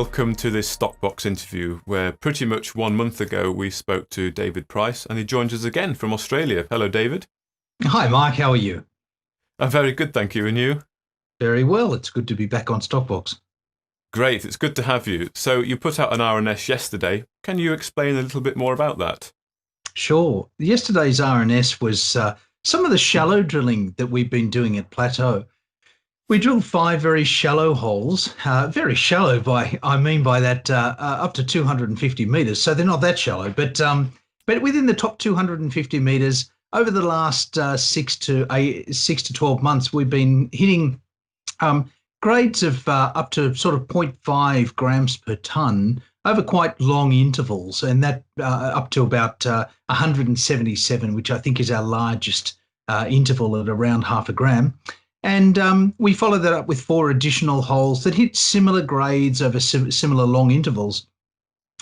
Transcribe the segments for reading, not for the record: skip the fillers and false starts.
welcome to this Stockbox interview, where pretty much 1 month ago we spoke to David Price, and he joins us again from Australia. Hello, David. Hi, Mike. How are you? I'm very good, thank you. And you? Very well. It's good to be back on Stockbox. Great, it's good to have you. So you put out an RNS yesterday. Can you explain a little bit more about that? Sure. Yesterday's RNS was some of the shallow drilling that we've been doing at Plateau. We drilled 5 very shallow holes. Very shallow I mean by that up to 250 meters. So they're not that shallow, but within the top 250 meters over the last 6 to 12 months, we've been hitting grades of up to sort of zero point 0.5 grams per tonne over quite long intervals, and that up to about 177, which I think is our largest interval at around half a gram. And we followed that up with 4 additional holes that hit similar grades over similar long intervals.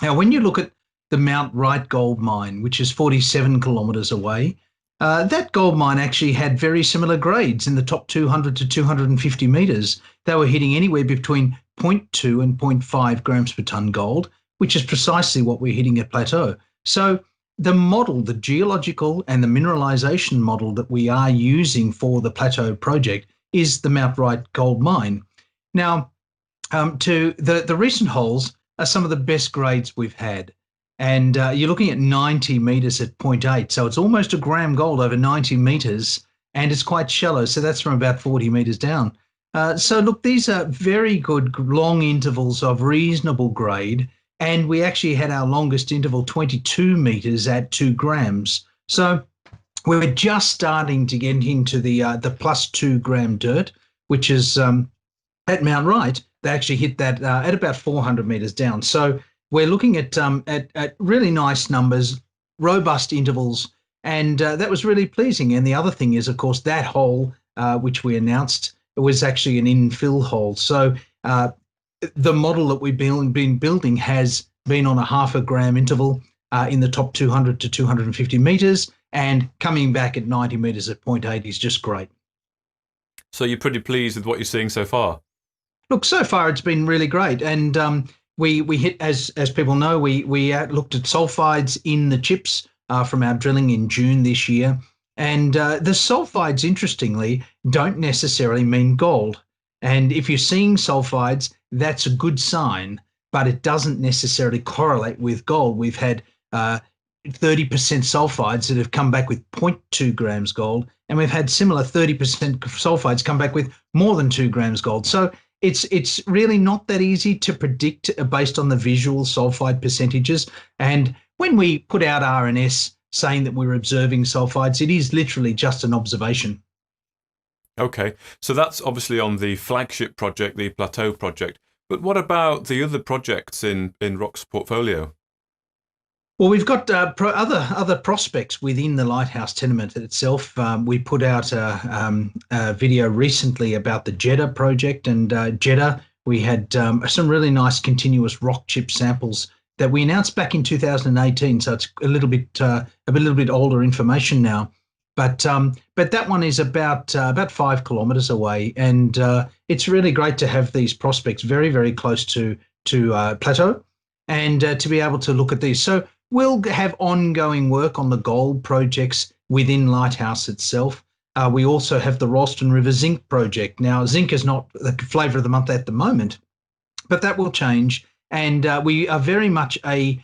Now, when you look at the Mount Wright gold mine, which is 47 kilometres away, that gold mine actually had very similar grades in the top 200 to 250 metres. They were hitting anywhere between zero point 0.2 and zero point 0.5 grams per tonne gold, which is precisely what we're hitting at Plateau. So the model, the geological and the mineralisation model that we are using for the Plateau project is the Mount Wright gold mine. Now, to the recent holes are some of the best grades we've had. And you're looking at 90 metres at 0.8. So it's almost a gram gold over 90 metres, and it's quite shallow. So that's from about 40 metres down. So look, these are very good long intervals of reasonable grade. And we actually had our longest interval, 22 metres at 2 grams. So we're just starting to get into the plus 2 gram dirt, which is at Mount Wright. They actually hit that at about 400 metres down. So we're looking at really nice numbers, robust intervals, and that was really pleasing. And the other thing is, of course, that hole which we announced, it was actually an infill hole. So the model that we've been building has been on a half a gram interval in the top 200 to 250 metres, and coming back at 90 metres at 0.8 is just great. So you're pretty pleased with what you're seeing so far? Look, so far it's been really great. And we hit, as people know, we looked at sulfides in the chips from our drilling in June this year. And the sulfides, interestingly, don't necessarily mean gold. And if you're seeing sulfides, that's a good sign, but it doesn't necessarily correlate with gold. We've had 30% sulfides that have come back with 0.2 grams gold, and we've had similar 30% sulfides come back with more than 2 grams gold. So it's really not that easy to predict based on the visual sulfide percentages. And when we put out RNS saying that we're observing sulfides, it is literally just an observation. Okay, so that's obviously on the flagship project, the Plateau project. But what about the other projects in Rock's portfolio? Well, we've got other prospects within the Lighthouse tenement itself. We put out a video recently about the Jeddah project, and Jeddah, we had some really nice continuous rock chip samples that we announced back in 2018. So it's a little bit older information now, but that one is about 5 kilometres away, and it's really great to have these prospects very, very close to Plateau, and to be able to look at these. So we'll have ongoing work on the gold projects within Lighthouse itself. We also have the Ralston River Zinc project. Now, zinc is not the flavour of the month at the moment, but that will change. And we are very much a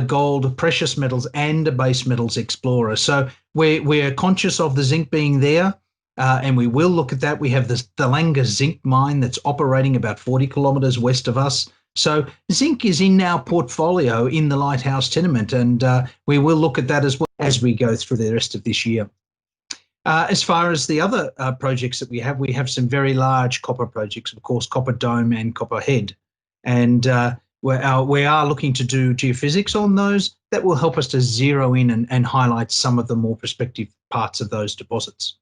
gold, precious metals and a base metals explorer. So we're conscious of the zinc being there, and we will look at that. We have the Thalanga zinc mine that's operating about 40 kilometres west of us. So zinc is in our portfolio in the Lighthouse tenement, and we will look at that as well as we go through the rest of this year. As far as the other projects that we have some very large copper projects, of course, Copper Dome and Copper Head. And we are looking to do geophysics on those. That will help us to zero in and highlight some of the more prospective parts of those deposits.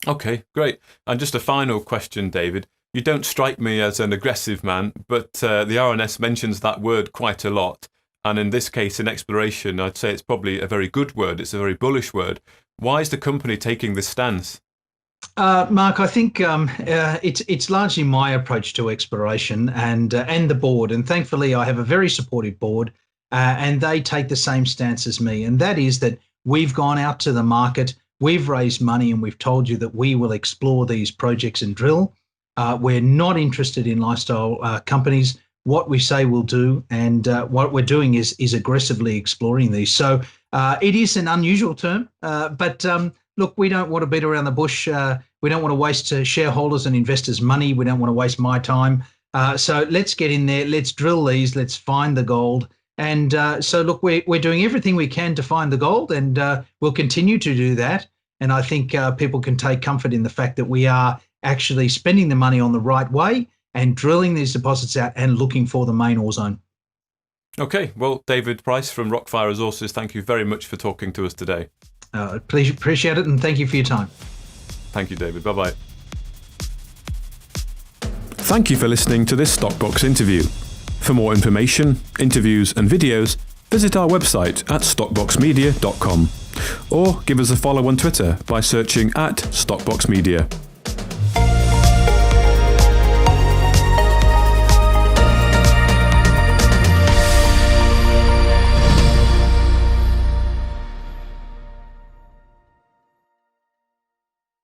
Okay, great. And just a final question, David. You don't strike me as an aggressive man, but the RNS mentions that word quite a lot. And in this case, in exploration, I'd say it's probably a very good word. It's a very bullish word. Why is the company taking this stance? Mark, I think it's largely my approach to exploration and the board. And thankfully, I have a very supportive board, and they take the same stance as me. And that is that we've gone out to the market, we've raised money, and we've told you that we will explore these projects and drill. We're not interested in lifestyle companies. What we say we'll do, and what we're doing is aggressively exploring these. So it is an unusual term, but look, we don't want to beat around the bush. We don't want to waste shareholders and investors' money. We don't want to waste my time. So let's get in there. Let's drill these. Let's find the gold. And so look, we're doing everything we can to find the gold, and we'll continue to do that. And I think people can take comfort in the fact that we are actually spending the money on the right way and drilling these deposits out and looking for the main ore zone. Okay, well, David Price from Rockfire Resources, thank you very much for talking to us today. Please appreciate it, and thank you for your time. Thank you, David. Bye-bye. Thank you for listening to this Stockbox interview. For more information, interviews and videos, visit our website at stockboxmedia.com or give us a follow on Twitter by searching @StockboxMedia.